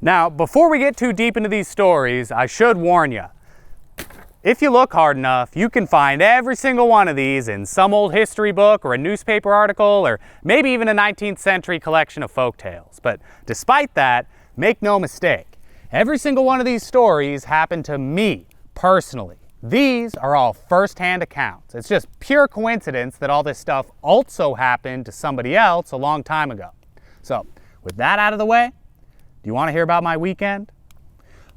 Now, before we get too deep into these stories, I should warn you. If you look hard enough, you can find every single one of these in some old history book or a newspaper article or maybe even a 19th century collection of folk tales. But despite that, make no mistake, every single one of these stories happened to me personally. These are all first-hand accounts. It's just pure coincidence that all this stuff also happened to somebody else a long time ago. So, with that out of the way, do you want to hear about my weekend?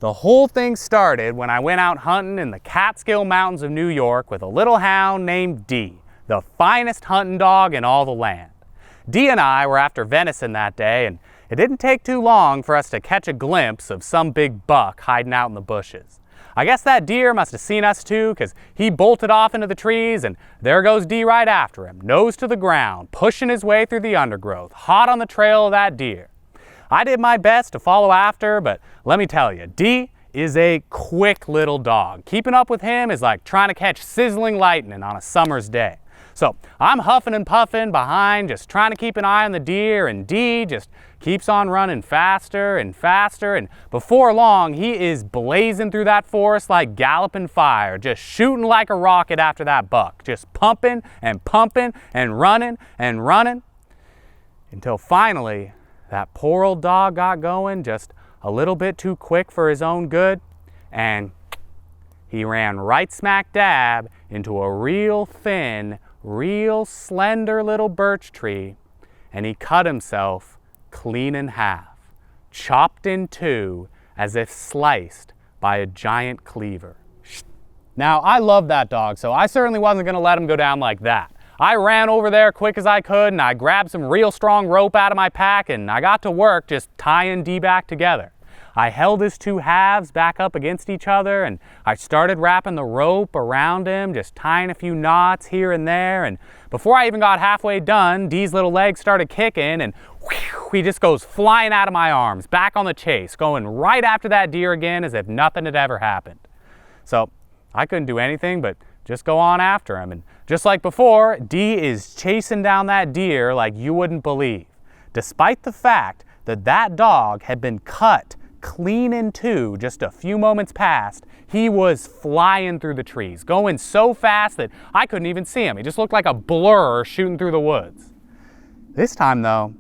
The whole thing started when I went out hunting in the Catskill Mountains of New York with a little hound named Dee, the finest hunting dog in all the land. Dee and I were after venison that day, and it didn't take too long for us to catch a glimpse of some big buck hiding out in the bushes. I guess that deer must have seen us too, because he bolted off into the trees, and there goes Dee right after him, nose to the ground, pushing his way through the undergrowth, hot on the trail of that deer. I did my best to follow after, but let me tell you, Dee is a quick little dog. Keeping up with him is like trying to catch sizzling lightning on a summer's day. So I'm huffing and puffing behind, just trying to keep an eye on the deer, and Dee just keeps on running faster and faster, and before long he is blazing through that forest like galloping fire, just shooting like a rocket after that buck, just pumping and running and running, until finally that poor old dog got going just a little bit too quick for his own good, and he ran right smack dab into a real thin, real slender little birch tree, and he cut himself clean in half, chopped in two as if sliced by a giant cleaver. Now, I love that dog, so I certainly wasn't going to let him go down like that. I ran over there quick as I could, and I grabbed some real strong rope out of my pack, and I got to work just tying Dee back together. I held his two halves back up against each other, and I started wrapping the rope around him, just tying a few knots here and there, and before I even got halfway done, Dee's little legs started kicking, and whew, he just goes flying out of my arms, back on the chase, going right after that deer again as if nothing had ever happened. So I couldn't do anything but just go on after him, and just like before, Dee is chasing down that deer like you wouldn't believe, despite the fact that that dog had been cut clean in two just a few moments past. He was flying through the trees, going so fast that I couldn't even see him. He just looked like a blur shooting through the woods. This time though,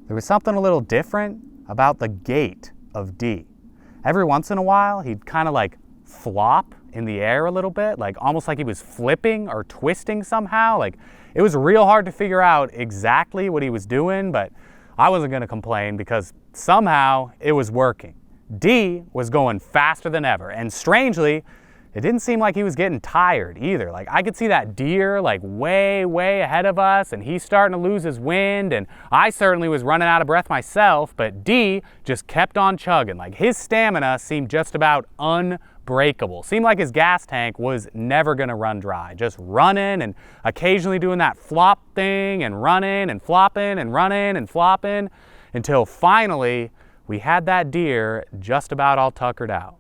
there was something a little different about the gait of Dee. Every once in a while, he'd kind of like flop in the air a little bit, like almost like he was flipping or twisting somehow. Like it was real hard to figure out exactly what he was doing, but I wasn't going to complain because somehow it was working. Dee was going faster than ever, and strangely, it didn't seem like he was getting tired either. Like I could see that deer like way ahead of us, and he's starting to lose his wind, and I certainly was running out of breath myself, but Dee just kept on chugging. Like his stamina seemed just about unbreakable. Seemed like his gas tank was never gonna run dry, just running and occasionally doing that flop thing and running and flopping and running and flopping until finally we had that deer just about all tuckered out.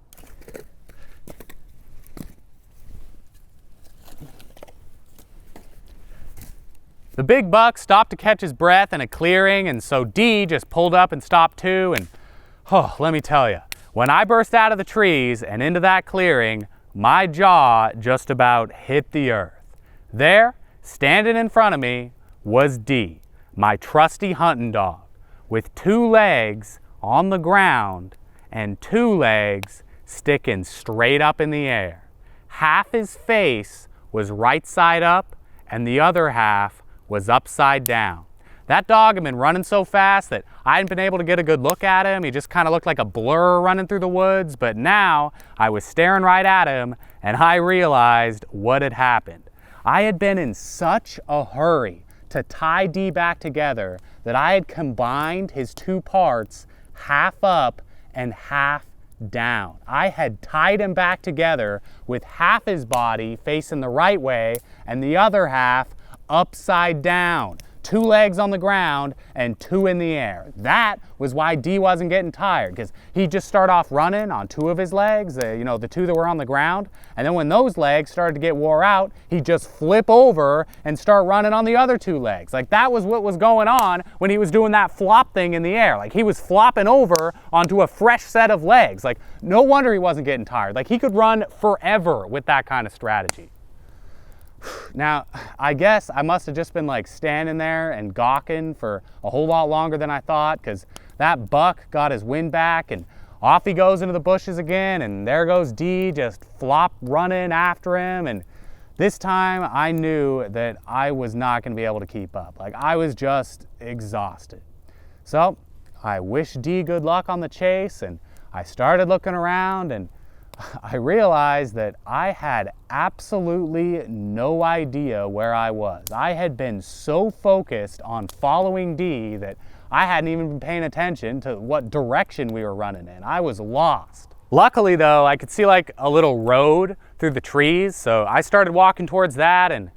The big buck stopped to catch his breath in a clearing, and so Dee just pulled up and stopped too, and let me tell you, when I burst out of the trees and into that clearing, my jaw just about hit the earth. There, standing in front of me, was Dee, my trusty hunting dog, with two legs on the ground and two legs sticking straight up in the air. Half his face was right side up and the other half was upside down. That dog had been running so fast that I hadn't been able to get a good look at him. He just kind of looked like a blur running through the woods, but now I was staring right at him and I realized what had happened. I had been in such a hurry to tie Dee back together that I had combined his two parts half up and half down. I had tied him back together with half his body facing the right way and the other half upside down, 2 legs on the ground and 2 in the air. That was why D wasn't getting tired, because he'd just start off running on 2 of his legs, the 2 that were on the ground, and then when those legs started to get wore out, he'd just flip over and start running on the other 2 legs. Like, that was what was going on when he was doing that flop thing in the air. Like, he was flopping over onto a fresh set of legs. Like, no wonder he wasn't getting tired. Like, he could run forever with that kind of strategy. Now, I guess I must have just been like standing there and gawking for a whole lot longer than I thought, because that buck got his wind back and off he goes into the bushes again, and there goes D just flop running after him. And this time I knew that I was not going to be able to keep up. Like, I was just exhausted. So I wished D good luck on the chase, and I started looking around, and I realized that I had absolutely no idea where I was. I had been so focused on following D that I hadn't even been paying attention to what direction we were running in. I was lost. Luckily though, I could see like a little road through the trees, so I started walking towards that, and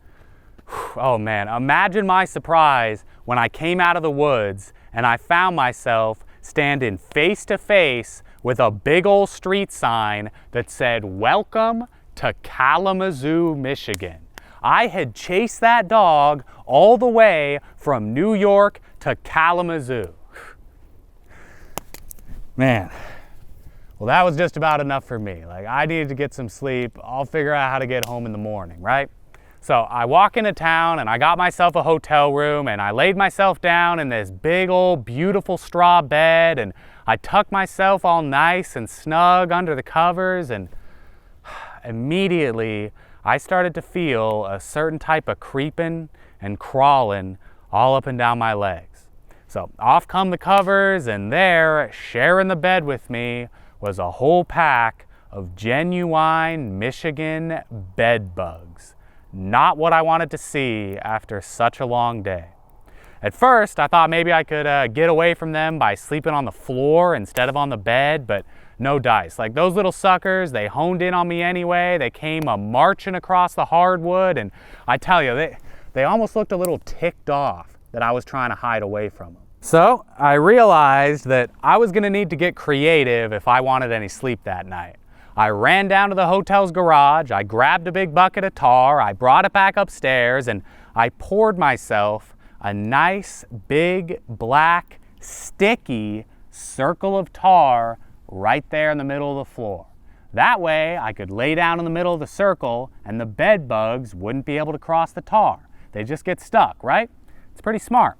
oh man, imagine my surprise when I came out of the woods and I found myself standing face to face with a big old street sign that said, "Welcome to Kalamazoo, Michigan." I had chased that dog all the way from New York to Kalamazoo. Man, well, that was just about enough for me. Like, I needed to get some sleep. I'll figure out how to get home in the morning, right? So I walk into town and I got myself a hotel room, and I laid myself down in this big old beautiful straw bed, and I tucked myself all nice and snug under the covers, and immediately I started to feel a certain type of creeping and crawling all up and down my legs. So off come the covers, and there, sharing the bed with me, was a whole pack of genuine Michigan bed bugs. Not what I wanted to see after such a long day. At first, I thought maybe I could get away from them by sleeping on the floor instead of on the bed, but no dice. Like, those little suckers, they honed in on me anyway. They came marching across the hardwood, and I tell you, they almost looked a little ticked off that I was trying to hide away from them. So I realized that I was gonna need to get creative if I wanted any sleep that night. I ran down to the hotel's garage, I grabbed a big bucket of tar, I brought it back upstairs, and I poured myself a nice, big, black, sticky circle of tar right there in the middle of the floor. That way, I could lay down in the middle of the circle and the bed bugs wouldn't be able to cross the tar. They just get stuck, right? It's pretty smart.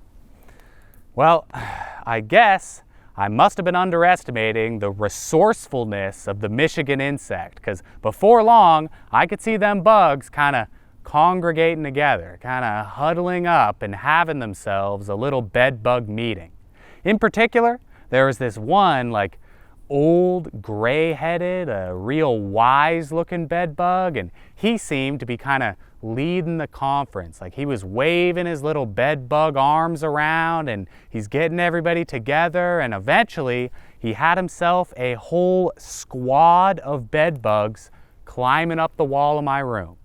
Well, I guess I must have been underestimating the resourcefulness of the Michigan insect, because before long, I could see them bugs kind of congregating together, kind of huddling up and having themselves a little bed bug meeting. In particular, there was this one like old gray-headed, a real wise looking bed bug, and he seemed to be kind of leading the conference. Like, he was waving his little bed bug arms around, and he's getting everybody together, and eventually he had himself a whole squad of bed bugs climbing up the wall of my room.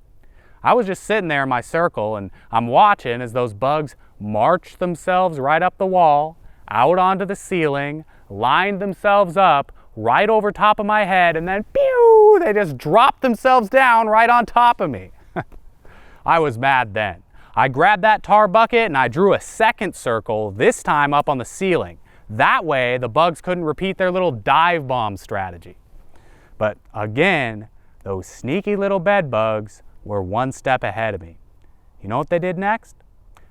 I was just sitting there in my circle, and I'm watching as those bugs marched themselves right up the wall, out onto the ceiling, lined themselves up right over top of my head, and then pew, they just dropped themselves down right on top of me. I was mad then. I grabbed that tar bucket and I drew a second circle, this time up on the ceiling. That way the bugs couldn't repeat their little dive bomb strategy. But again, those sneaky little bed bugs were one step ahead of me. You know what they did next?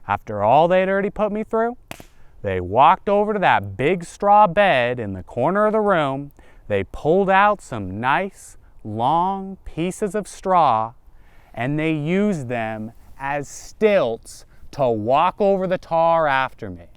After all they'd already put me through, they walked over to that big straw bed in the corner of the room. They pulled out some nice, long pieces of straw, and they used them as stilts to walk over the tar after me.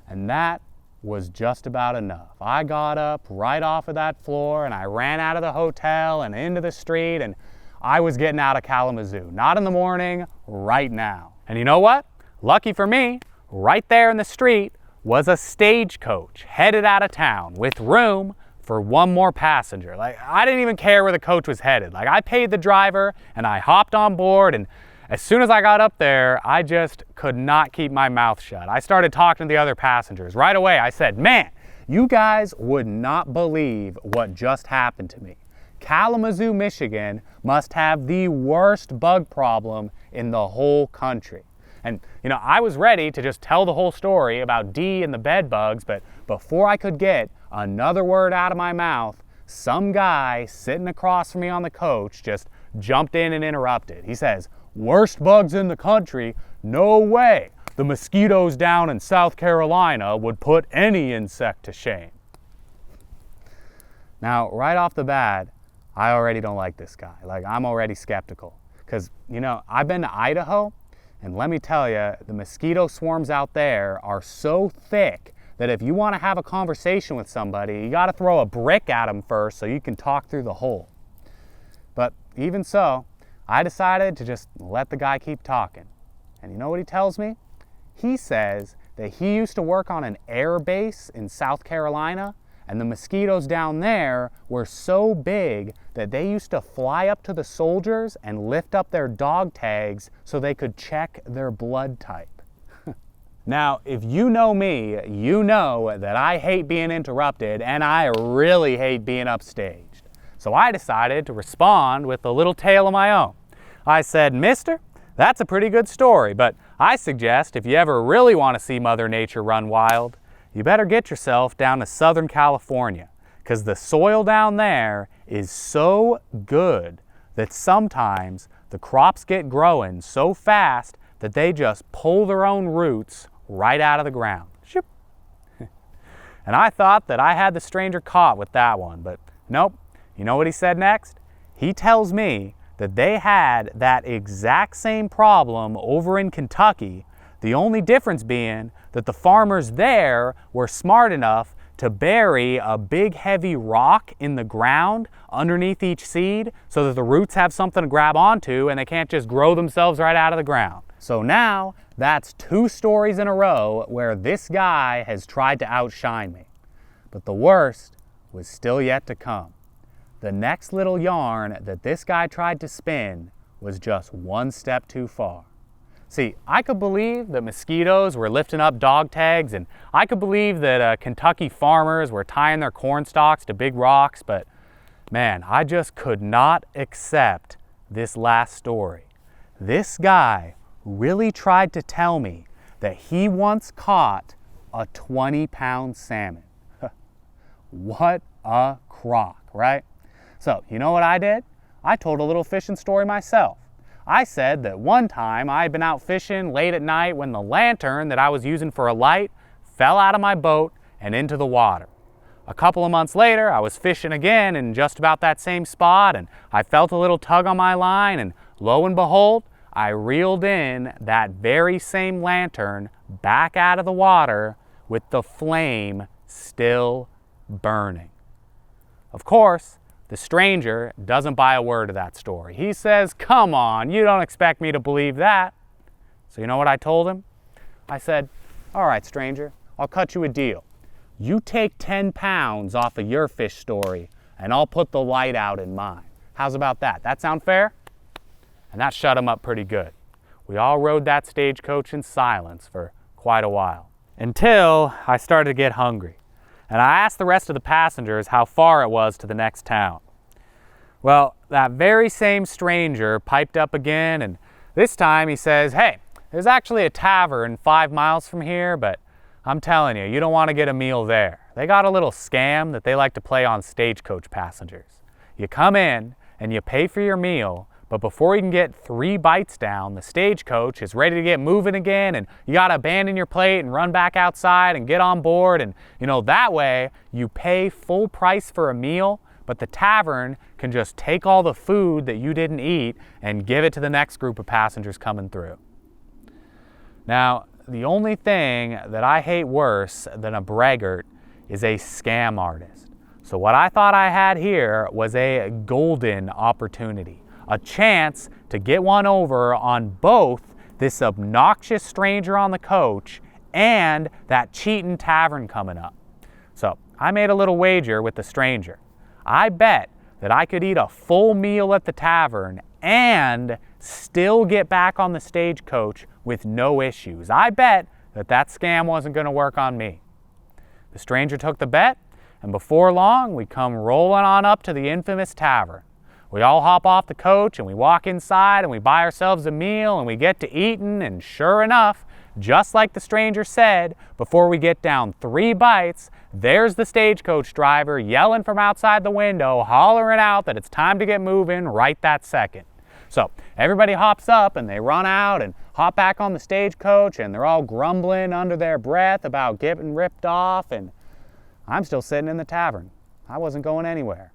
And that was just about enough. I got up right off of that floor and I ran out of the hotel and into the street, and I was getting out of Kalamazoo. Not in the morning, right now. And you know what? Lucky for me, right there in the street was a stagecoach headed out of town with room for one more passenger. Like, I didn't even care where the coach was headed. Like, I paid the driver and I hopped on board, and as soon as I got up there, I just could not keep my mouth shut. I started talking to the other passengers. Right away, I said, man, you guys would not believe what just happened to me. Kalamazoo, Michigan must have the worst bug problem in the whole country. And, you know, I was ready to just tell the whole story about D and the bed bugs, but before I could get another word out of my mouth, some guy sitting across from me on the coach just jumped in and interrupted. He says, worst bugs in the country? No way. The mosquitoes down in South Carolina would put any insect to shame. Now, right off the bat, I already don't like this guy. Like, I'm already skeptical. Because, you know, I've been to Idaho, and let me tell you, the mosquito swarms out there are so thick that if you want to have a conversation with somebody, you got to throw a brick at them first so you can talk through the hole. But even so, I decided to just let the guy keep talking. And you know what he tells me? He says that he used to work on an air base in South Carolina, and the mosquitoes down there were so big that they used to fly up to the soldiers and lift up their dog tags so they could check their blood type. Now, if you know me, you know that I hate being interrupted and I really hate being upstaged. So I decided to respond with a little tale of my own. I said, mister, that's a pretty good story, but I suggest if you ever really want to see Mother Nature run wild, you better get yourself down to Southern California, because the soil down there is so good that sometimes the crops get growing so fast that they just pull their own roots right out of the ground. Shoop. And I thought that I had the stranger caught with that one, but nope. You know what he said next? He tells me that they had that exact same problem over in Kentucky, the only difference being that the farmers there were smart enough to bury a big heavy rock in the ground underneath each seed so that the roots have something to grab onto and they can't just grow themselves right out of the ground. So now that's 2 stories in a row where this guy has tried to outshine me. But the worst was still yet to come. The next little yarn that this guy tried to spin was just one step too far. See, I could believe that mosquitoes were lifting up dog tags, and I could believe that Kentucky farmers were tying their corn stalks to big rocks, but man, I just could not accept this last story. This guy really tried to tell me that he once caught a 20-pound salmon. What a crock, right? So, you know what I did? I told a little fishing story myself. I said that one time I had been out fishing late at night when the lantern that I was using for a light fell out of my boat and into the water. A couple of months later, I was fishing again in just about that same spot, and I felt a little tug on my line, and lo and behold, I reeled in that very same lantern back out of the water with the flame still burning. Of course, the stranger doesn't buy a word of that story. He says, come on, you don't expect me to believe that. So you know what I told him? I said, all right, stranger, I'll cut you a deal. You take 10 pounds off of your fish story, and I'll put the light out in mine. How's about that? That sound fair? And that shut him up pretty good. We all rode that stagecoach in silence for quite a while, until I started to get hungry. And I asked the rest of the passengers how far it was to the next town. Well, that very same stranger piped up again, and this time he says, hey, there's actually a tavern 5 miles from here, but I'm telling you, you don't want to get a meal there. They got a little scam that they like to play on stagecoach passengers. You come in and you pay for your meal, but before you can get 3 bites down, the stagecoach is ready to get moving again, and you got to abandon your plate and run back outside and get on board. And you know, that way you pay full price for a meal, but the tavern can just take all the food that you didn't eat and give it to the next group of passengers coming through. Now, the only thing that I hate worse than a braggart is a scam artist. So what I thought I had here was a golden opportunity. A chance to get one over on both this obnoxious stranger on the coach and that cheating tavern coming up. So I made a little wager with the stranger. I bet that I could eat a full meal at the tavern and still get back on the stagecoach with no issues. I bet that scam wasn't going to work on me. The stranger took the bet, and before long, we come rolling on up to the infamous tavern. We all hop off the coach and we walk inside and we buy ourselves a meal and we get to eating, and sure enough, just like the stranger said, before we get down 3 bites, there's the stagecoach driver yelling from outside the window, hollering out that it's time to get moving right that second. So everybody hops up and they run out and hop back on the stagecoach, and they're all grumbling under their breath about getting ripped off, and I'm still sitting in the tavern. I wasn't going anywhere.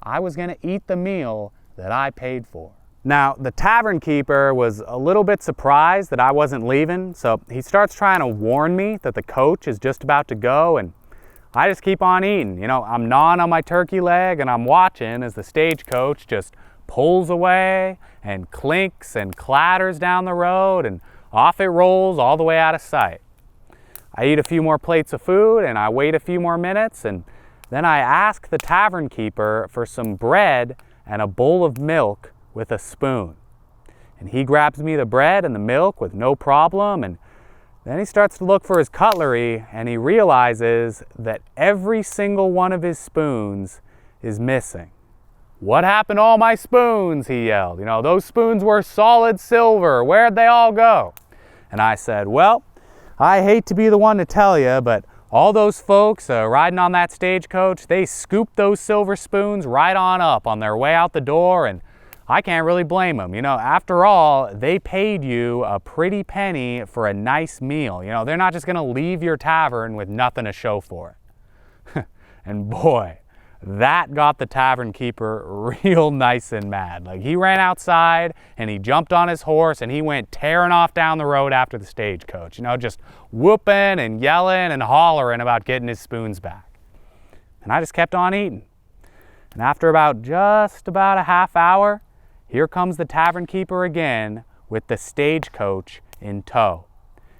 I was going to eat the meal that I paid for. Now, the tavern keeper was a little bit surprised that I wasn't leaving, so he starts trying to warn me that the coach is just about to go, and I just keep on eating. You know, I'm gnawing on my turkey leg and I'm watching as the stagecoach just pulls away and clinks and clatters down the road, and off it rolls all the way out of sight. I eat a few more plates of food and I wait a few more minutes, and then I ask the tavern keeper for some bread and a bowl of milk with a spoon. And he grabs me the bread and the milk with no problem, and then he starts to look for his cutlery, and he realizes that every single one of his spoons is missing. "What happened to all my spoons?" he yelled. "You know, those spoons were solid silver. Where'd they all go?" And I said, "Well, I hate to be the one to tell you, but all those folks riding on that stagecoach, they scooped those silver spoons right on up on their way out the door, and I can't really blame them. You know, after all, they paid you a pretty penny for a nice meal. You know, they're not just going to leave your tavern with nothing to show for it." And boy, that got the tavern keeper real nice and mad. Like, he ran outside and he jumped on his horse and he went tearing off down the road after the stagecoach, you know, just whooping and yelling and hollering about getting his spoons back. And I just kept on eating. And after just about a half hour, here comes the tavern keeper again with the stagecoach in tow.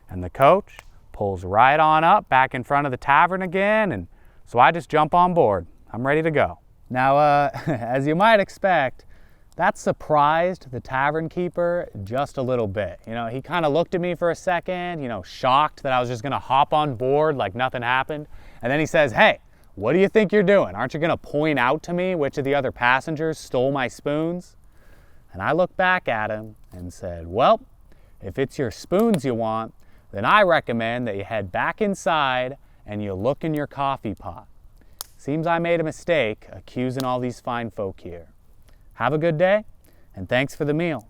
And the coach pulls right on up back in front of the tavern again, and so I just jump on board. I'm ready to go. Now, as you might expect, that surprised the tavern keeper just a little bit. You know, he kind of looked at me for a second, you know, shocked that I was just gonna hop on board like nothing happened. And then he says, "Hey, what do you think you're doing? Aren't you gonna point out to me which of the other passengers stole my spoons?" And I looked back at him and said, "Well, if it's your spoons you want, then I recommend that you head back inside and you look in your coffee pot. Seems I made a mistake accusing all these fine folk here. Have a good day, and thanks for the meal."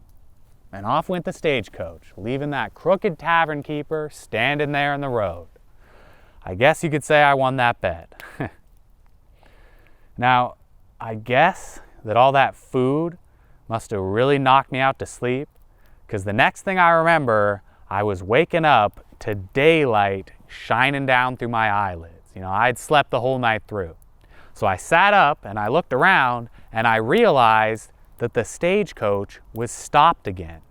And off went the stagecoach, leaving that crooked tavern keeper standing there in the road. I guess you could say I won that bet. Now, I guess that all that food must have really knocked me out to sleep, because the next thing I remember, I was waking up to daylight shining down through my eyelids. You know, I'd slept the whole night through. So I sat up and I looked around and I realized that the stagecoach was stopped again.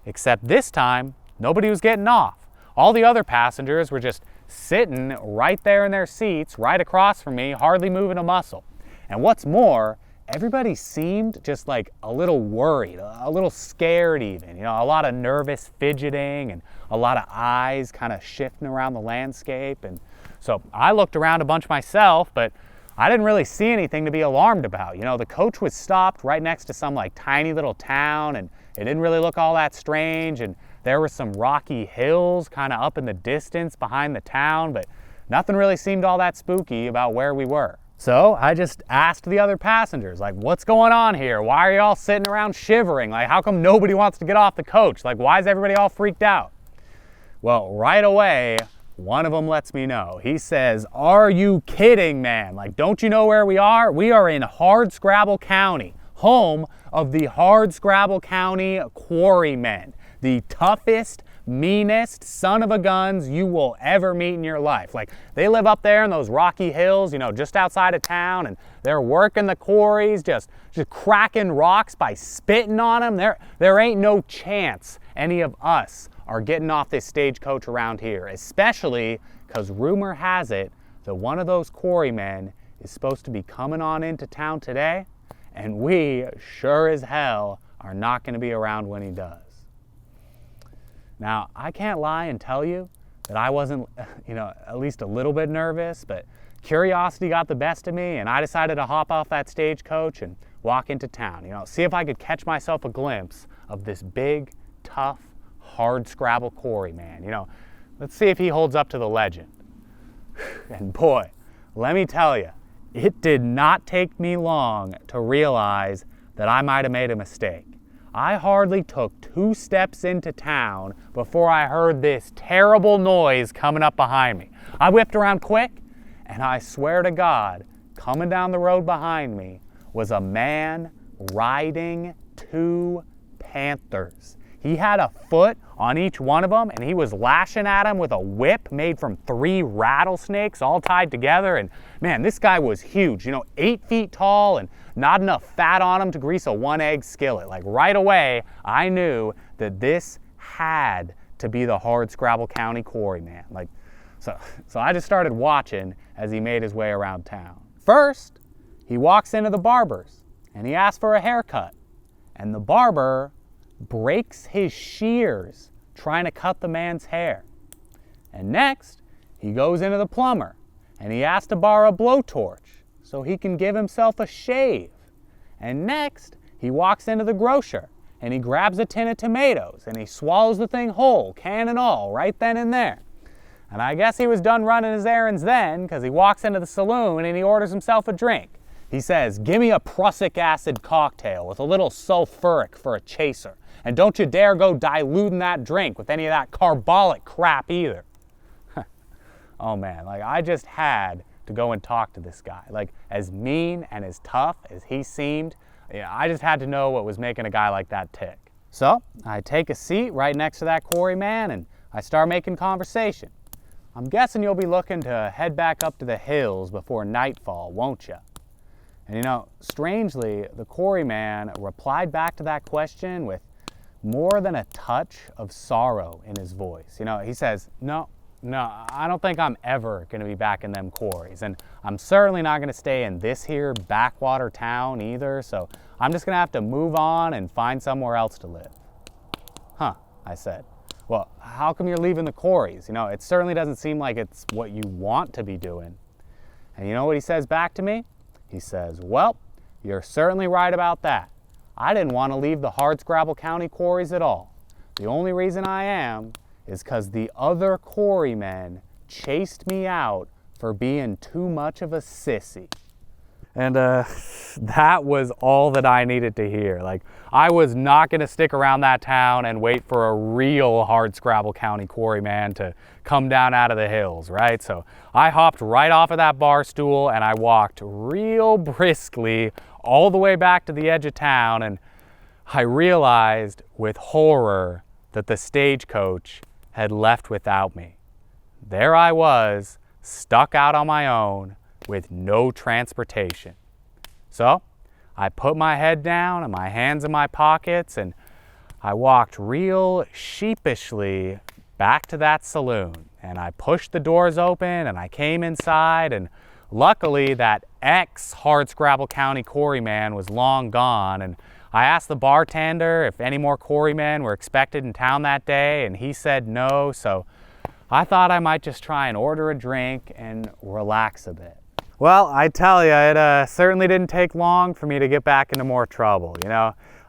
Except this time, nobody was getting off. All the other passengers were just sitting right there in their seats, right across from me, hardly moving a muscle. And what's more, everybody seemed just like a little worried, a little scared even. You know, a lot of nervous fidgeting and a lot of eyes kind of shifting around the landscape. And so I looked around a bunch myself, but I didn't really see anything to be alarmed about. You know, the coach was stopped right next to some like tiny little town, and it didn't really look all that strange, and there were some rocky hills kind of up in the distance behind the town, but nothing really seemed all that spooky about where we were. So I just asked the other passengers, like, "What's going on here? Why are you all sitting around shivering? Like, how come nobody wants to get off the coach? Like, why is everybody all freaked out?" Well, right away, one of them lets me know. He says, "Are you kidding, man? Like, don't you know where we are? We are in Hardscrabble County, home of the Hardscrabble County Quarrymen, the toughest, meanest son of a guns you will ever meet in your life. Like, they live up there in those rocky hills, you know, just outside of town, and they're working the quarries, just cracking rocks by spitting on them. There ain't no chance any of us are getting off this stagecoach around here, especially because rumor has it that one of those quarrymen is supposed to be coming on into town today, and we sure as hell are not going to be around when he does. Now, I can't lie and tell you that I wasn't, at least a little bit nervous, but curiosity got the best of me, and I decided to hop off that stagecoach and walk into town, see if I could catch myself a glimpse of this big, tough, hard-scrabble quarryman. Let's see if he holds up to the legend. And boy, let me tell you, it did not take me long to realize that I might have made a mistake. I hardly took 2 steps into town before I heard this terrible noise coming up behind me. I whipped around quick, and I swear to God, coming down the road behind me was a man riding 2 panthers. He had a foot on each one of them, and he was lashing at him with a whip made from 3 rattlesnakes all tied together. And man, this guy was huge, 8 feet tall and not enough fat on him to grease a 1-egg skillet. Like right away, I knew that this had to be the Hardscrabble County quarryman. So I just started watching as he made his way around town. First, he walks into the barber's and he asks for a haircut. And the barber breaks his shears trying to cut the man's hair. And next, he goes into the plumber and he asks to borrow a blowtorch so he can give himself a shave. And next, he walks into the grocer and he grabs a tin of tomatoes and he swallows the thing whole, can and all, right then and there. And I guess he was done running his errands then, because he walks into the saloon and he orders himself a drink. He says, "Give me a prussic acid cocktail with a little sulfuric for a chaser. And don't you dare go diluting that drink with any of that carbolic crap either." Oh man, I just had to go and talk to this guy. As mean and as tough as he seemed, I just had to know what was making a guy like that tick. So I take a seat right next to that quarryman and I start making conversation. "I'm guessing you'll be looking to head back up to the hills before nightfall, won't you?" And strangely, the quarryman replied back to that question with more than a touch of sorrow in his voice. He says, No, I don't think I'm ever going to be back in them quarries. And I'm certainly not going to stay in this here backwater town either, so I'm just going to have to move on and find somewhere else to live. "Huh," I said. "Well, how come you're leaving the quarries? It certainly doesn't seem like it's what you want to be doing." And you know what he says back to me? He says, "Well, you're certainly right about that. I didn't want to leave the Hardscrabble County quarries at all. The only reason I am is because the other quarrymen chased me out for being too much of a sissy." And that was all that I needed to hear. I was not going to stick around that town and wait for a real Hardscrabble County quarryman to come down out of the hills, right? So I hopped right off of that bar stool and I walked real briskly all the way back to the edge of town, and I realized with horror that the stagecoach had left without me. There I was, stuck out on my own with no transportation. So I put my head down and my hands in my pockets and I walked real sheepishly back to that saloon, and I pushed the doors open and I came inside, and luckily that ex-Hardscrabble County quarryman was long gone, and I asked the bartender if any more quarrymen were expected in town that day, and he said no, so I thought I might just try and order a drink and relax a bit. Well, I tell you, it certainly didn't take long for me to get back into more trouble.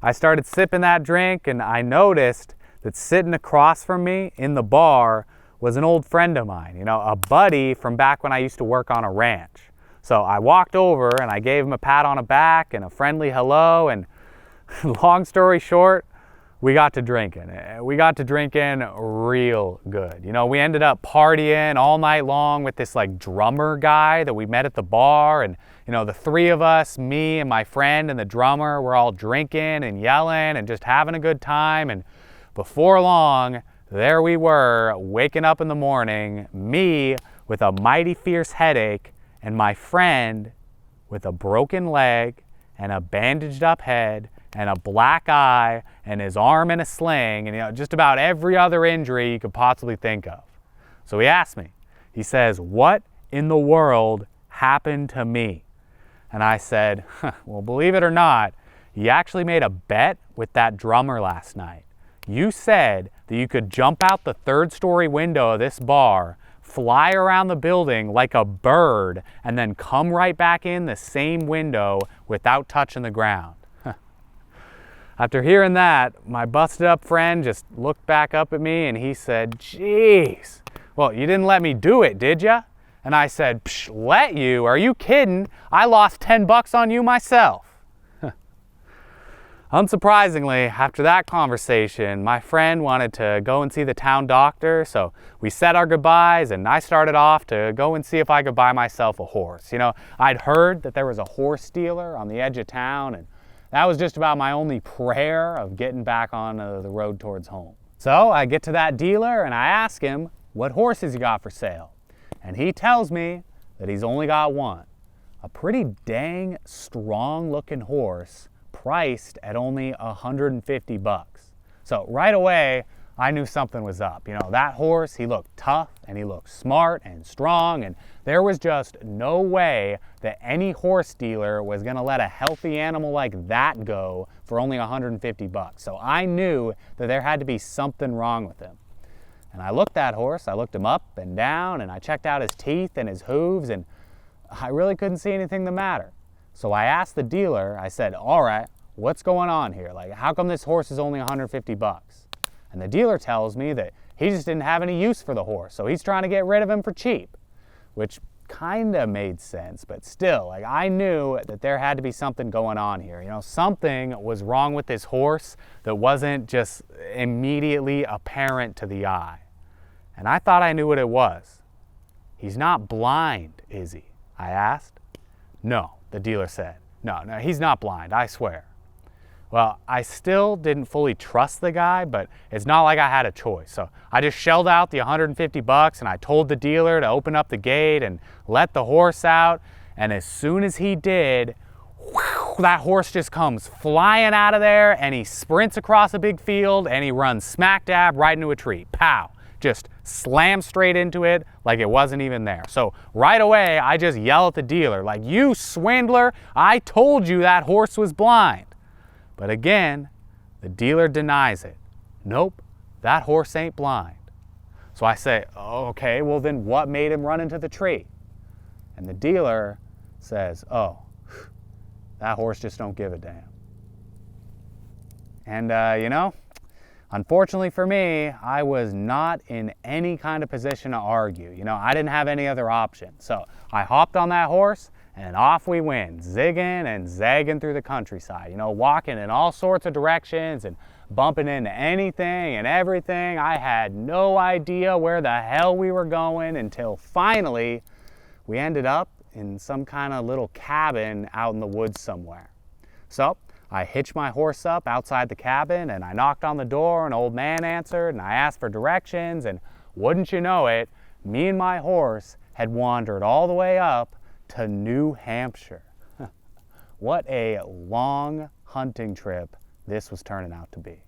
I started sipping that drink and I noticed that sitting across from me in the bar was an old friend of mine, a buddy from back when I used to work on a ranch. So I walked over and I gave him a pat on the back and a friendly hello, and long story short, we got to drinking. We got to drinking real good. We ended up partying all night long with this drummer guy that we met at the bar, and the 3 of us, me and my friend and the drummer, were all drinking and yelling and just having a good time. And before long, there we were, waking up in the morning, me with a mighty fierce headache and my friend with a broken leg and a bandaged up head and a black eye and his arm in a sling, and just about every other injury you could possibly think of. So he asked me, he says, "What in the world happened to me?" And I said, "Well, believe it or not, you actually made a bet with that drummer last night. You said that you could jump out the third-story window of this bar, fly around the building like a bird, and then come right back in the same window without touching the ground. After hearing that, my busted up friend just looked back up at me and he said, "Jeez, well, you didn't let me do it, did ya?" And I said, "Psh, let you? Are you kidding? I lost $10 on you myself." Unsurprisingly, after that conversation, my friend wanted to go and see the town doctor, so we said our goodbyes and I started off to go and see if I could buy myself a horse. You know, I'd heard that there was a horse dealer on the edge of town, and that was just about my only prayer of getting back on the road towards home. So I get to that dealer and I ask him what horses he got for sale. And he tells me that he's only got one, a pretty dang strong looking horse priced at only $150. So right away, I knew something was up. You know, that horse, he looked tough and he looked smart and strong, and there was just no way that any horse dealer was gonna let a healthy animal like that go for only $150. So I knew that there had to be something wrong with him. And I looked that horse, I looked him up and down, and I checked out his teeth and his hooves, and I really couldn't see anything the matter. So I asked the dealer, I said, "All right, what's going on here? Like, how come this horse is only $150? And the dealer tells me that he just didn't have any use for the horse, so he's trying to get rid of him for cheap, which kind of made sense, but still, like, I knew that there had to be something going on here. You know, something was wrong with this horse that wasn't just immediately apparent to the eye. And I thought I knew what it was. "He's not blind, is he?" I asked. "No," the dealer said. No, he's not blind, I swear." Well, I still didn't fully trust the guy, but it's not like I had a choice. So I just shelled out the $150 and I told the dealer to open up the gate and let the horse out. And as soon as he did, whew, that horse just comes flying out of there and he sprints across a big field and he runs smack dab right into a tree. Pow! Just slammed straight into it like it wasn't even there. So right away, I just yell at the dealer, like, "You swindler, I told you that horse was blind." But again, the dealer denies it. "Nope, that horse ain't blind." So I say, "Okay, well then what made him run into the tree?" And the dealer says, "Oh, that horse just don't give a damn." And you know, unfortunately for me, I was not in any kind of position to argue. You know, I didn't have any other option. So I hopped on that horse and off we went, zigging and zagging through the countryside, you know, walking in all sorts of directions and bumping into anything and everything. I had no idea where the hell we were going until finally we ended up in some kind of little cabin out in the woods somewhere. So I hitched my horse up outside the cabin and I knocked on the door. An old man answered and I asked for directions, and wouldn't you know it, me and my horse had wandered all the way up to New Hampshire. What a long hunting trip this was turning out to be.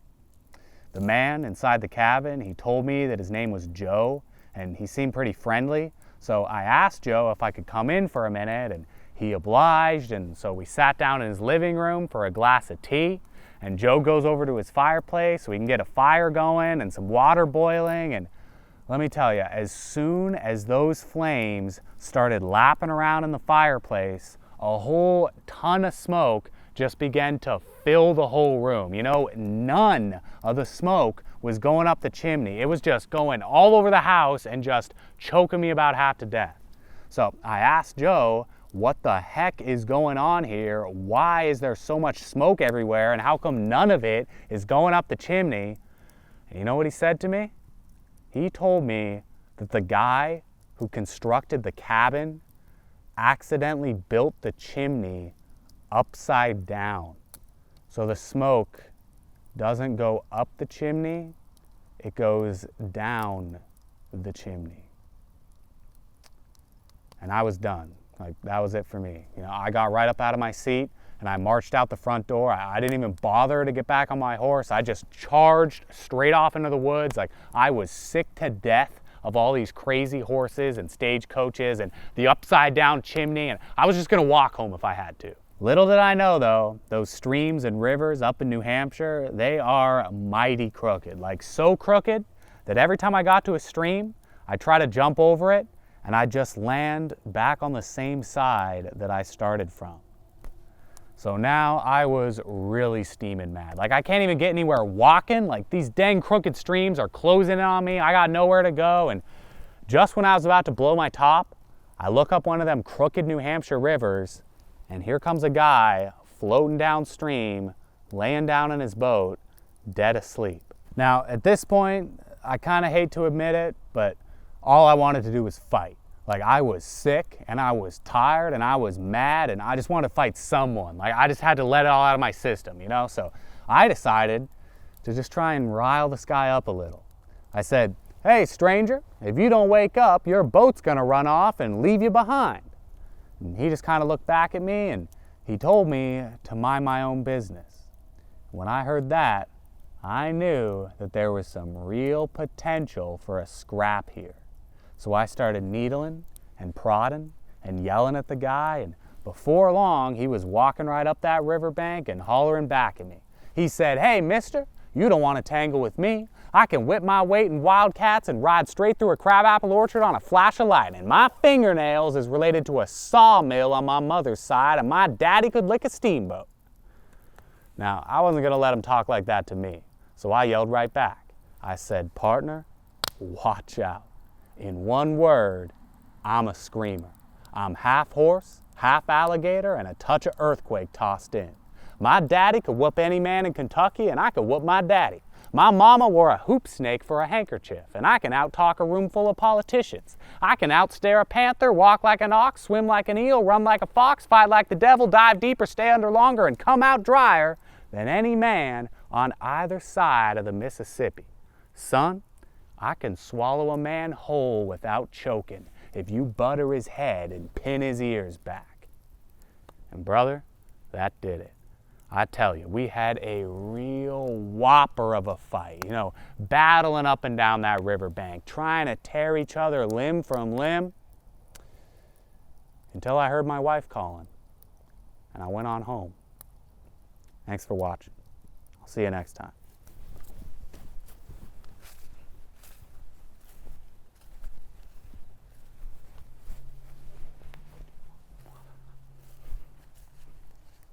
The man inside the cabin, he told me that his name was Joe and he seemed pretty friendly. So I asked Joe if I could come in for a minute, and he obliged, and so we sat down in his living room for a glass of tea, and Joe goes over to his fireplace so we can get a fire going and some water boiling. And let me tell you, as soon as those flames started lapping around in the fireplace, a whole ton of smoke just began to fill the whole room. You know, none of the smoke was going up the chimney. It was just going all over the house and just choking me about half to death. So I asked Joe, what the heck is going on here? Why is there so much smoke everywhere, and how come none of it is going up the chimney? And you know what he said to me? He told me that the guy who constructed the cabin accidentally built the chimney upside down. So the smoke doesn't go up the chimney, it goes down the chimney. And I was done. Like, that was it for me. You know, I got right up out of my seat and I marched out the front door. I didn't even bother to get back on my horse. I just charged straight off into the woods. Like, I was sick to death of all these crazy horses and stagecoaches and the upside down chimney, and I was just gonna walk home if I had to. Little did I know though, those streams and rivers up in New Hampshire, they are mighty crooked. Like so crooked that every time I got to a stream, I'd try to jump over it and I'd just land back on the same side that I started from. So now I was really steaming mad. Like I can't even get anywhere walking. Like these dang crooked streams are closing in on me. I got nowhere to go. And just when I was about to blow my top, I look up one of them crooked New Hampshire rivers, and here comes a guy floating downstream, laying down in his boat, dead asleep. Now, at this point, I kind of hate to admit it, but all I wanted to do was fight. Like I was sick, and I was tired, and I was mad, and I just wanted to fight someone. Like I just had to let it all out of my system, you know? So I decided to just try and rile this guy up a little. I said, "Hey, stranger, if you don't wake up, your boat's gonna run off and leave you behind." And he just kind of looked back at me and he told me to mind my own business. When I heard that, I knew that there was some real potential for a scrap here. So I started needling and prodding and yelling at the guy, and before long he was walking right up that riverbank and hollering back at me. He said, "Hey mister, you don't want to tangle with me. I can whip my weight in wildcats and ride straight through a crabapple orchard on a flash of lightning. My fingernails is related to a sawmill on my mother's side, and my daddy could lick a steamboat." Now, I wasn't going to let him talk like that to me, so I yelled right back. I said, "Partner, watch out. In one word, I'm a screamer. I'm half horse, half alligator, and a touch of earthquake tossed in. My daddy could whoop any man in Kentucky, and I could whoop my daddy. My mama wore a hoop snake for a handkerchief, and I can out-talk a room full of politicians. I can outstare a panther, walk like an ox, swim like an eel, run like a fox, fight like the devil, dive deeper, stay under longer, and come out drier than any man on either side of the Mississippi. Son, I can swallow a man whole without choking if you butter his head and pin his ears back." And brother, that did it. I tell you, we had a real whopper of a fight, you know, battling up and down that riverbank, trying to tear each other limb from limb, until I heard my wife calling, and I went on home. Thanks for watching. I'll see you next time.